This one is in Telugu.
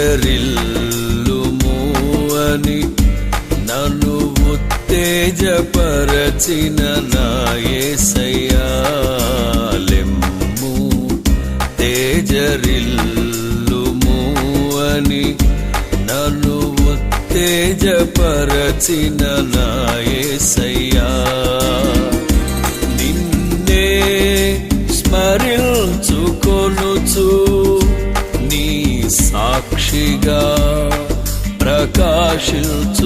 తేజరిల్లుము అని నన్ను ఉత్తేజపరచిన నా యేసయ్యా, లెమ్ము తేజరిల్లుము అని నన్ను ఉత్తేజపరచిన నా యేసయ్యా, నిన్నే స్మరించుకొనుచు నీ సాక్షిగా ప్రకాశించు